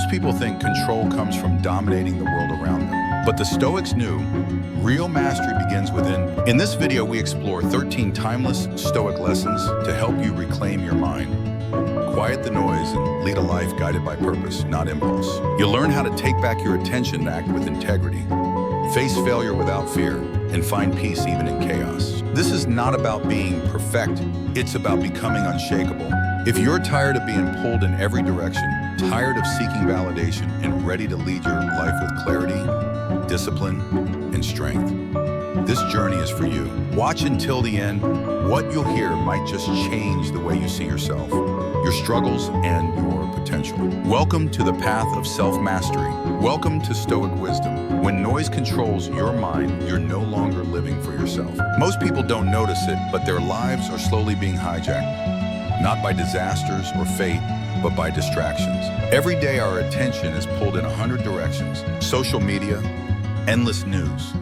Most people think control comes from dominating the world around them. But the Stoics knew real mastery begins within. In this video, we explore 13 timeless Stoic lessons to help you reclaim your mind, quiet the noise, and lead a life guided by purpose, not impulse. You'll learn how to take back your attention and act with integrity, face failure without fear, and find peace even in chaos. This is not about being perfect. It's about becoming unshakable. If you're tired of being pulled in every direction, tired of seeking validation, and ready to lead your life with clarity, discipline, and strength, this journey is for you. Watch until the end. What you'll hear might just change the way you see yourself, your struggles, and your potential. Welcome to the path of self-mastery. Welcome to Stoic wisdom. When noise controls your mind, you're no longer living for yourself. Most people don't notice it, but their lives are slowly being hijacked, not by disasters or fate, but by distractions. Every day our attention is pulled in 100 directions. Social media, endless news,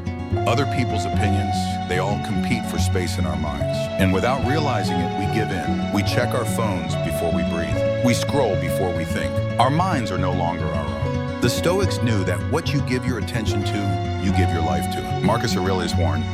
other people's opinions, they all compete for space in our minds. And without realizing it, we give in. We check our phones before we breathe. We scroll before we think. Our minds are no longer our own. The Stoics knew that what you give your attention to, you give your life to. Marcus Aurelius warned,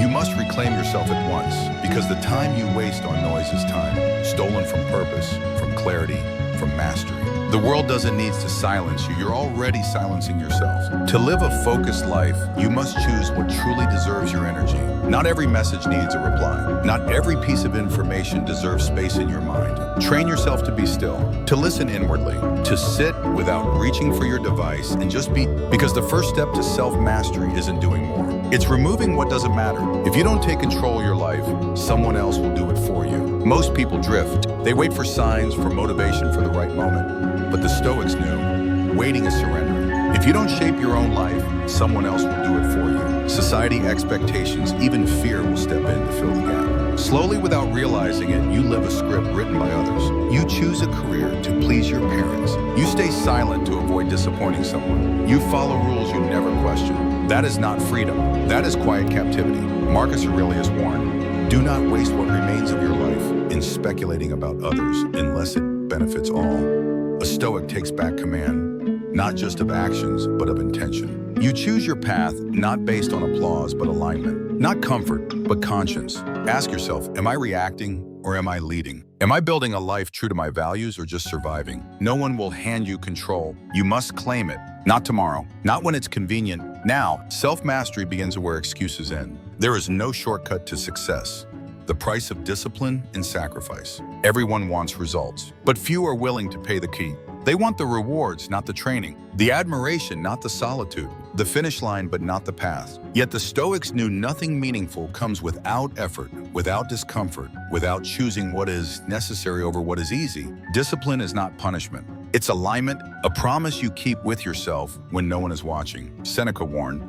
"You must reclaim yourself at once, because the time you waste on noise is time, stolen from purpose, from clarity, from mastery." The world doesn't need to silence you. You're already silencing yourself. To live a focused life, you must choose what truly deserves your energy. Not every message needs a reply. Not every piece of information deserves space in your mind. Train yourself to be still, to listen inwardly, to sit without reaching for your device and just be, because the first step to self-mastery isn't doing more. It's removing what doesn't matter. If you don't take control of your life, someone else will do it for you. Most people drift. They wait for signs, for motivation, for the right moment. But the Stoics knew, waiting is surrendering. If you don't shape your own life, someone else will do it for you. Society, expectations, even fear will step in to fill the gap. Slowly, without realizing it, you live a script written by others. You choose a career to please your parents. You stay silent to avoid disappointing someone. You follow rules you never question. That is not freedom. That is quiet captivity. Marcus Aurelius warned, "Do not waste what remains of your life in speculating about others unless it benefits all." A Stoic takes back command, not just of actions, but of intention. You choose your path not based on applause, but alignment. Not comfort, but conscience. Ask yourself, am I reacting or am I leading? Am I building a life true to my values or just surviving? No one will hand you control. You must claim it. Not tomorrow, not when it's convenient. Now, self-mastery begins where excuses end. There is no shortcut to success. The price of discipline and sacrifice. Everyone wants results, but few are willing to pay the key. They want the rewards, not the training. The admiration, not the solitude. The finish line, but not the path. Yet the Stoics knew nothing meaningful comes without effort, without discomfort, without choosing what is necessary over what is easy. Discipline is not punishment. It's alignment, a promise you keep with yourself when no one is watching. Seneca warned,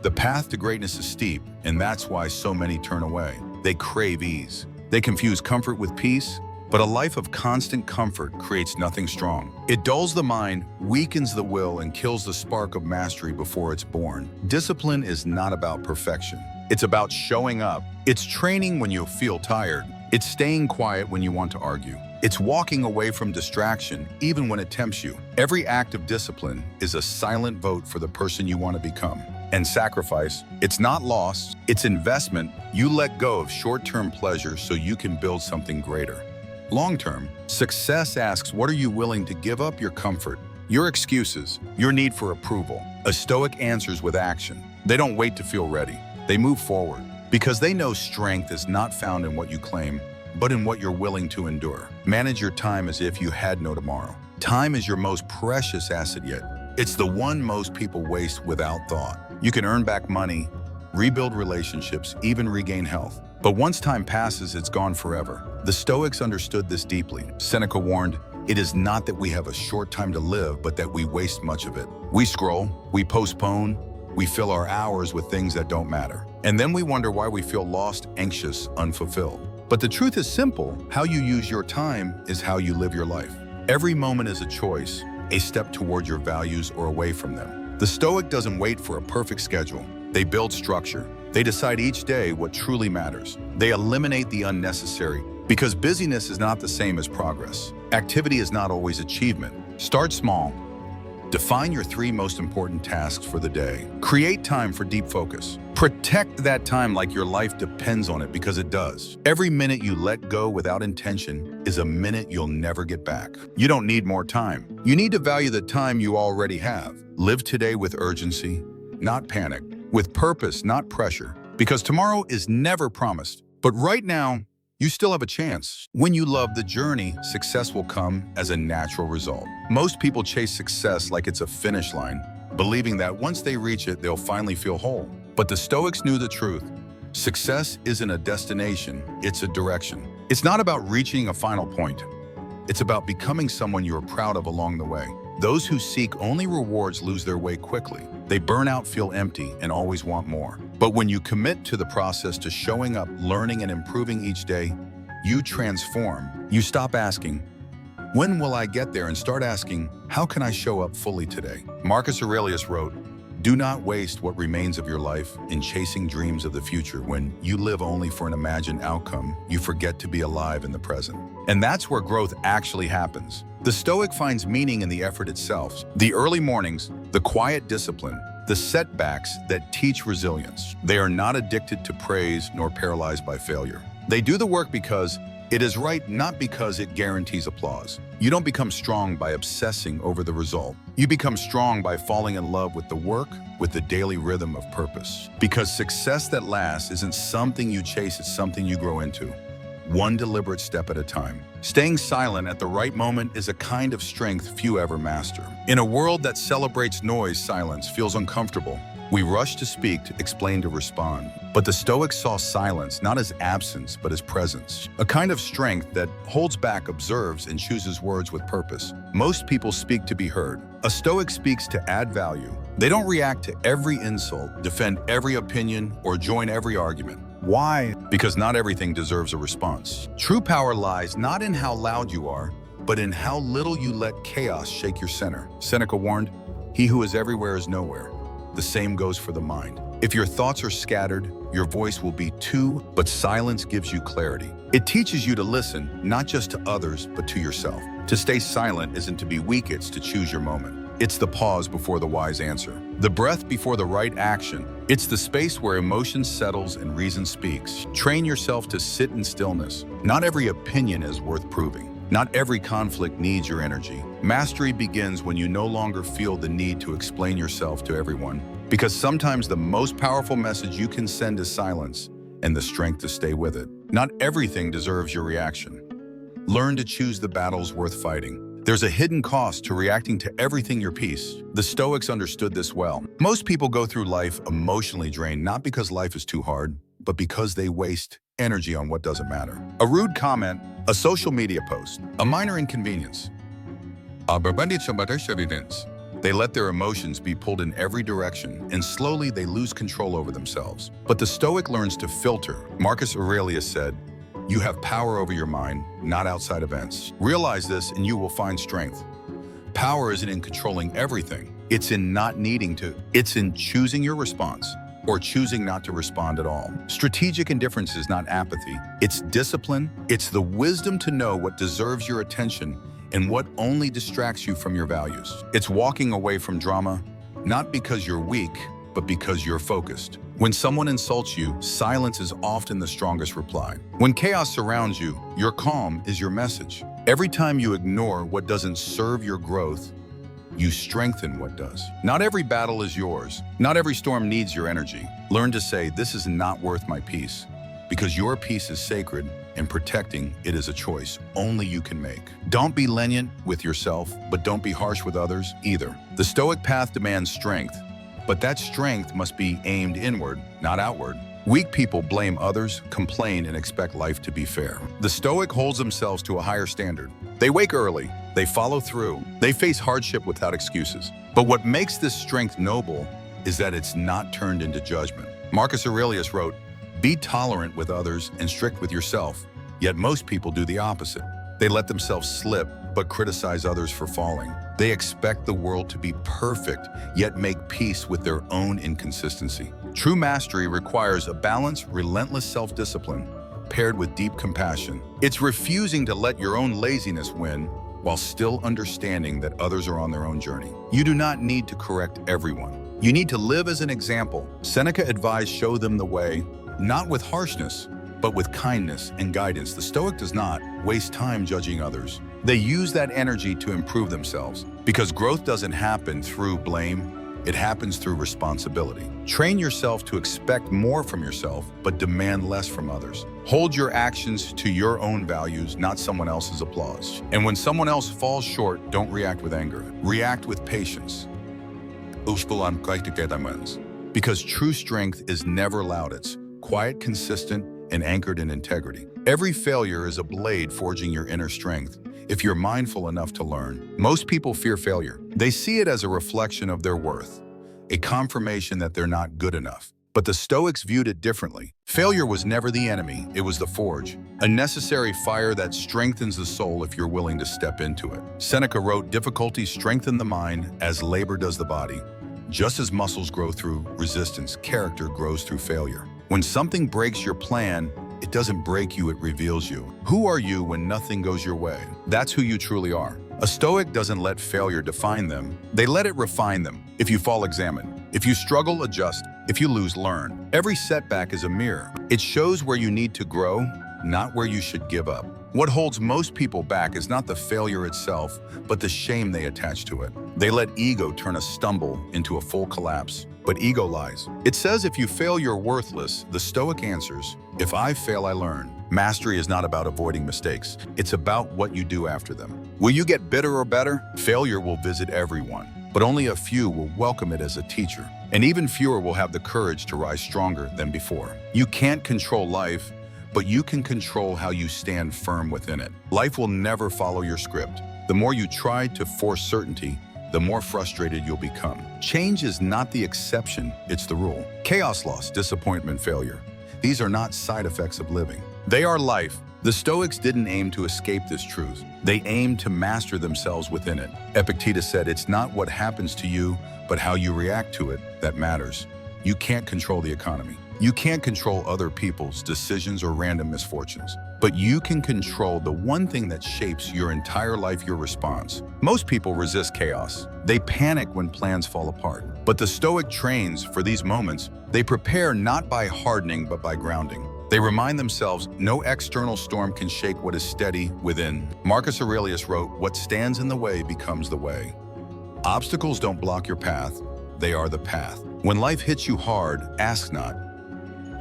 "The path to greatness is steep, and that's why so many turn away. They crave ease. They confuse comfort with peace, but a life of constant comfort creates nothing strong. It dulls the mind, weakens the will, and kills the spark of mastery before it's born." Discipline is not about perfection. It's about showing up. It's training when you feel tired. It's staying quiet when you want to argue. It's walking away from distraction, even when it tempts you. Every act of discipline is a silent vote for the person you want to become. And sacrifice, it's not loss, it's investment. You let go of short-term pleasure so you can build something greater. Long-term, success asks, what are you willing to give up? Your comfort, your excuses, your need for approval. A Stoic answers with action. They don't wait to feel ready. They move forward because they know strength is not found in what you claim, but in what you're willing to endure. Manage your time as if you had no tomorrow. Time is your most precious asset yet. It's the one most people waste without thought. You can earn back money, rebuild relationships, even regain health. But once time passes, it's gone forever. The Stoics understood this deeply. Seneca warned, "It is not that we have a short time to live, but that we waste much of it." We scroll, we postpone, we fill our hours with things that don't matter. And then we wonder why we feel lost, anxious, unfulfilled. But the truth is simple. How you use your time is how you live your life. Every moment is a choice, a step toward your values or away from them. The Stoic doesn't wait for a perfect schedule. They build structure. They decide each day what truly matters. They eliminate the unnecessary, because busyness is not the same as progress. Activity is not always achievement. Start small. Define your 3 most important tasks for the day. Create time for deep focus. Protect that time like your life depends on it, because it does. Every minute you let go without intention is a minute you'll never get back. You don't need more time. You need to value the time you already have. Live today with urgency, not panic. With purpose, not pressure. Because tomorrow is never promised. But right now, you still have a chance. When you love the journey, success will come as a natural result. Most people chase success like it's a finish line, believing that once they reach it, they'll finally feel whole. But the Stoics knew the truth. Success isn't a destination, it's a direction. It's not about reaching a final point. It's about becoming someone you're proud of along the way. Those who seek only rewards lose their way quickly. They burn out, feel empty, and always want more. But when you commit to the process, to showing up, learning, and improving each day, you transform. You stop asking, when will I get there? And start asking, how can I show up fully today? Marcus Aurelius wrote, do not waste what remains of your life in chasing dreams of the future. When you live only for an imagined outcome, you forget to be alive in the present. And that's where growth actually happens. The Stoic finds meaning in the effort itself. The early mornings, the quiet discipline, the setbacks that teach resilience. They are not addicted to praise nor paralyzed by failure. They do the work because it is right, not because it guarantees applause. You don't become strong by obsessing over the result. You become strong by falling in love with the work, with the daily rhythm of purpose. Because success that lasts isn't something you chase, it's something you grow into. One deliberate step at a time. Staying silent at the right moment is a kind of strength few ever master. In a world that celebrates noise, silence feels uncomfortable. We rush to speak, to explain, to respond. But the Stoics saw silence not as absence, but as presence. A kind of strength that holds back, observes, and chooses words with purpose. Most people speak to be heard. A Stoic speaks to add value. They don't react to every insult, defend every opinion, or join every argument. Why? Because not everything deserves a response. True power lies not in how loud you are, but in how little you let chaos shake your center. Seneca warned, "He who is everywhere is nowhere." The same goes for the mind. If your thoughts are scattered, your voice will be too, but silence gives you clarity. It teaches you to listen, not just to others, but to yourself. To stay silent isn't to be weak, it's to choose your moment. It's the pause before the wise answer. The breath before the right action. It's the space where emotion settles and reason speaks. Train yourself to sit in stillness. Not every opinion is worth proving. Not every conflict needs your energy. Mastery begins when you no longer feel the need to explain yourself to everyone. Because sometimes the most powerful message you can send is silence and the strength to stay with it. Not everything deserves your reaction. Learn to choose the battles worth fighting. There's a hidden cost to reacting to everything your piece. The Stoics understood this well. Most people go through life emotionally drained, not because life is too hard, but because they waste energy on what doesn't matter. A rude comment, a social media post, a minor inconvenience. They let their emotions be pulled in every direction, and slowly they lose control over themselves. But the Stoic learns to filter. Marcus Aurelius said, "You have power over your mind, not outside events." Realize this and you will find strength. Power isn't in controlling everything. It's in not needing to. It's in choosing your response or choosing not to respond at all. Strategic indifference is not apathy. It's discipline. It's the wisdom to know what deserves your attention and what only distracts you from your values. It's walking away from drama, not because you're weak, but because you're focused. When someone insults you, silence is often the strongest reply. When chaos surrounds you, your calm is your message. Every time you ignore what doesn't serve your growth, you strengthen what does. Not every battle is yours. Not every storm needs your energy. Learn to say, "This is not worth my peace," because your peace is sacred and protecting it is a choice only you can make. Don't be lenient with yourself, but don't be harsh with others either. The Stoic path demands strength, but that strength must be aimed inward, not outward. Weak people blame others, complain, and expect life to be fair. The Stoic holds themselves to a higher standard. They wake early, they follow through, they face hardship without excuses. But what makes this strength noble is that it's not turned into judgment. Marcus Aurelius wrote, "Be tolerant with others and strict with yourself." Yet most people do the opposite. They let themselves slip, but criticize others for falling. They expect the world to be perfect, yet make peace with their own inconsistency. True mastery requires a balanced, relentless self-discipline paired with deep compassion. It's refusing to let your own laziness win while still understanding that others are on their own journey. You do not need to correct everyone. You need to live as an example. Seneca advised, show them the way, not with harshness, but with kindness and guidance. The Stoic does not waste time judging others. They use that energy to improve themselves, because growth doesn't happen through blame, it happens through responsibility. Train yourself to expect more from yourself, but demand less from others. Hold your actions to your own values, not someone else's applause. And when someone else falls short, don't react with anger. React with patience. Because true strength is never loud. It's quiet, consistent, and anchored in integrity. Every failure is a blade forging your inner strength if you're mindful enough to learn. Most people fear failure. They see it as a reflection of their worth, a confirmation that they're not good enough. But the Stoics viewed it differently. Failure was never the enemy, it was the forge, a necessary fire that strengthens the soul if you're willing to step into it. Seneca wrote, difficulties strengthen the mind as labor does the body. Just as muscles grow through resistance, character grows through failure. When something breaks your plan, it doesn't break you, it reveals you. Who are you when nothing goes your way? That's who you truly are. A Stoic doesn't let failure define them. They let it refine them. If you fall, examine. If you struggle, adjust. If you lose, learn. Every setback is a mirror. It shows where you need to grow, not where you should give up. What holds most people back is not the failure itself, but the shame they attach to it. They let ego turn a stumble into a full collapse. But ego lies. It says if you fail, you're worthless. The Stoic answers, if I fail, I learn. Mastery is not about avoiding mistakes. It's about what you do after them. Will you get bitter or better? Failure will visit everyone, but only a few will welcome it as a teacher. And even fewer will have the courage to rise stronger than before. You can't control life, but you can control how you stand firm within it. Life will never follow your script. The more you try to force certainty, the more frustrated you'll become. Change is not the exception, it's the rule. Chaos, loss, disappointment, failure. These are not side effects of living. They are life. The Stoics didn't aim to escape this truth. They aimed to master themselves within it. Epictetus said, it's not what happens to you, but how you react to it that matters. You can't control the economy. You can't control other people's decisions or random misfortunes, but you can control the one thing that shapes your entire life, your response. Most people resist chaos. They panic when plans fall apart. But the Stoic trains for these moments. They prepare not by hardening, but by grounding. They remind themselves no external storm can shake what is steady within. Marcus Aurelius wrote, what stands in the way becomes the way. Obstacles don't block your path, they are the path. When life hits you hard, ask not,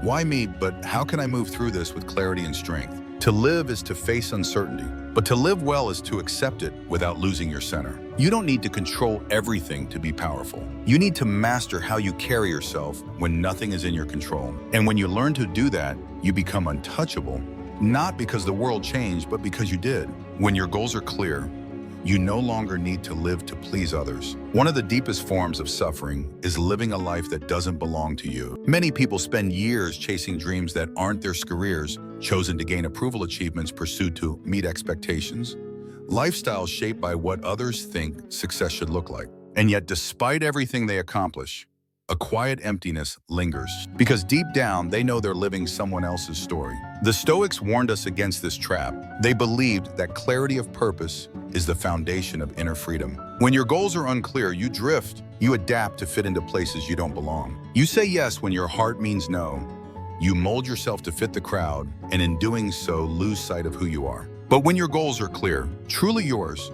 why me, but how can I move through this with clarity and strength? To live is to face uncertainty, but to live well is to accept it without losing your center. You don't need to control everything to be powerful. You need to master how you carry yourself when nothing is in your control. And when you learn to do that, you become untouchable, not because the world changed, but because you did. When your goals are clear, you no longer need to live to please others. One of the deepest forms of suffering is living a life that doesn't belong to you. Many people spend years chasing dreams that aren't their careers, chosen to gain approval, achievements pursued to meet expectations, lifestyles shaped by what others think success should look like. And yet, despite everything they accomplish, a quiet emptiness lingers, because deep down, they know they're living someone else's story. The Stoics warned us against this trap. They believed that clarity of purpose is the foundation of inner freedom. When your goals are unclear, you drift. You adapt to fit into places you don't belong. You say yes when your heart means no. You mold yourself to fit the crowd, and in doing so, lose sight of who you are. But when your goals are clear, truly yours,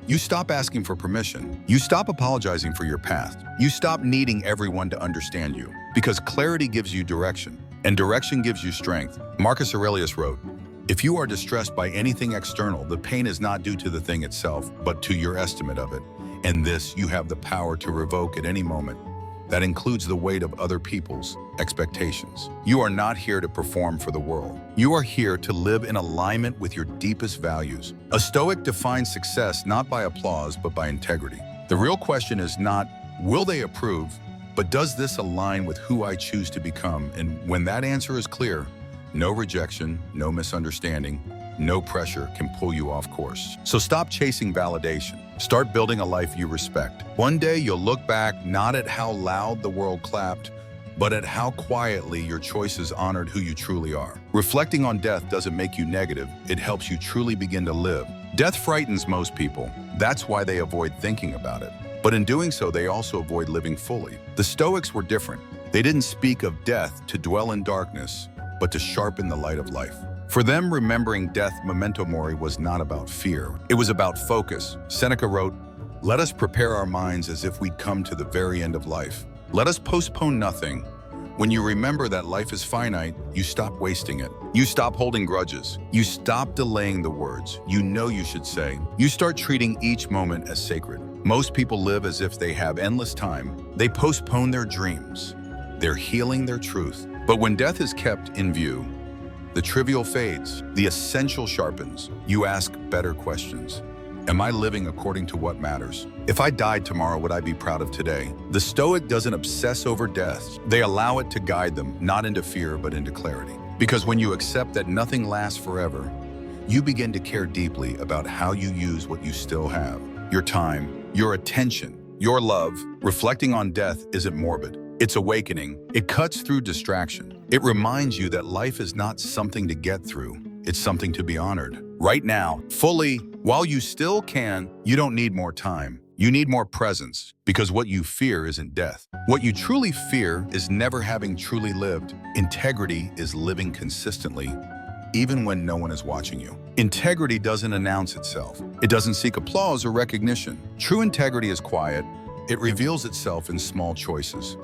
you stop asking for permission. You stop apologizing for your path. You stop needing everyone to understand you, because clarity gives you direction, and direction gives you strength. Marcus Aurelius wrote, if you are distressed by anything external, the pain is not due to the thing itself, but to your estimate of it. And this you have the power to revoke at any moment. That includes the weight of other people's expectations. You are not here to perform for the world. You are here to live in alignment with your deepest values. A Stoic defines success not by applause, but by integrity. The real question is not, will they approve, but does this align with who I choose to become? And when that answer is clear, no rejection, no misunderstanding, no pressure can pull you off course. So stop chasing validation. Start building a life you respect. One day you'll look back not at how loud the world clapped, but at how quietly your choices honored who you truly are. Reflecting on death doesn't make you negative. It helps you truly begin to live. Death frightens most people. That's why they avoid thinking about it. But in doing so, they also avoid living fully. The Stoics were different. They didn't speak of death to dwell in darkness, but to sharpen the light of life. For them, remembering death memento mori was not about fear. It was about focus. Seneca wrote, "Let us prepare our minds as if we'd come to the very end of life. Let us postpone nothing. When you remember that life is finite, you stop wasting it. You stop holding grudges. You stop delaying the words you know you should say. You start treating each moment as sacred." Most people live as if they have endless time. They postpone their dreams. They're healing their truth. But when death is kept in view, the trivial fades, the essential sharpens. You ask better questions. Am I living according to what matters? If I died tomorrow, would I be proud of today? The Stoic doesn't obsess over death. They allow it to guide them, not into fear, but into clarity. Because when you accept that nothing lasts forever, you begin to care deeply about how you use what you still have. Your time, your attention, your love. Reflecting on death isn't morbid. It's awakening. It cuts through distraction. It reminds you that life is not something to get through. It's something to be honored. Right now, fully, while you still can. You don't need more time. You need more presence, because what you fear isn't death. What you truly fear is never having truly lived. Integrity is living consistently, even when no one is watching you. Integrity doesn't announce itself. It doesn't seek applause or recognition. True integrity is quiet. It reveals itself in small choices,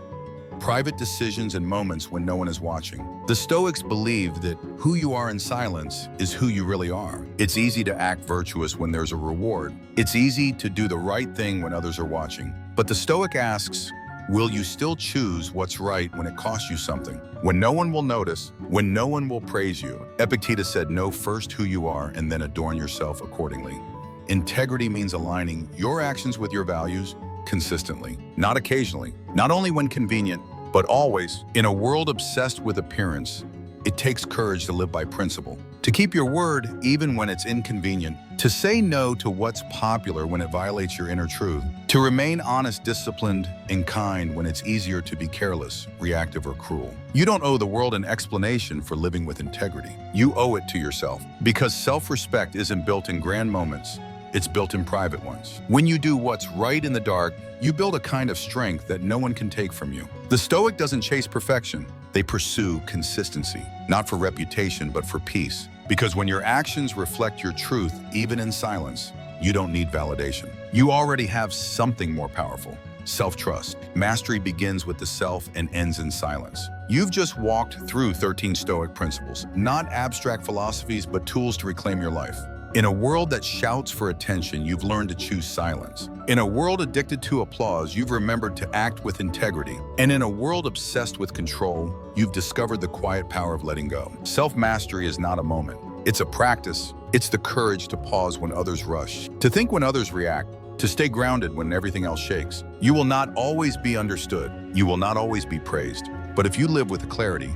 private decisions, and moments when no one is watching. The Stoics believe that who you are in silence is who you really are. It's easy to act virtuous when there's a reward. It's easy to do the right thing when others are watching. But the Stoic asks, will you still choose what's right when it costs you something? When no one will notice, when no one will praise you? Epictetus said, know first who you are and then adorn yourself accordingly. Integrity means aligning your actions with your values consistently, not occasionally, not only when convenient, but always. In a world obsessed with appearance, it takes courage to live by principle, to keep your word even when it's inconvenient, to say no to what's popular when it violates your inner truth, to remain honest, disciplined, and kind when it's easier to be careless, reactive, or cruel. You don't owe the world an explanation for living with integrity. You owe it to yourself, because self-respect isn't built in grand moments. It's built in private ones. When you do what's right in the dark, you build a kind of strength that no one can take from you. The Stoic doesn't chase perfection. They pursue consistency, not for reputation, but for peace. Because when your actions reflect your truth, even in silence, you don't need validation. You already have something more powerful: self-trust. Mastery begins with the self and ends in silence. You've just walked through 13 Stoic principles, not abstract philosophies, but tools to reclaim your life. In a world that shouts for attention, you've learned to choose silence. In a world addicted to applause, you've remembered to act with integrity. And in a world obsessed with control, you've discovered the quiet power of letting go. Self-mastery is not a moment. It's a practice. It's the courage to pause when others rush, to think when others react, to stay grounded when everything else shakes. You will not always be understood. You will not always be praised. But if you live with clarity,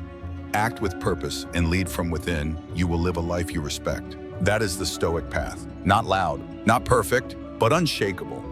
act with purpose, and lead from within, you will live a life you respect. That is the Stoic path. Not loud, not perfect, but unshakable.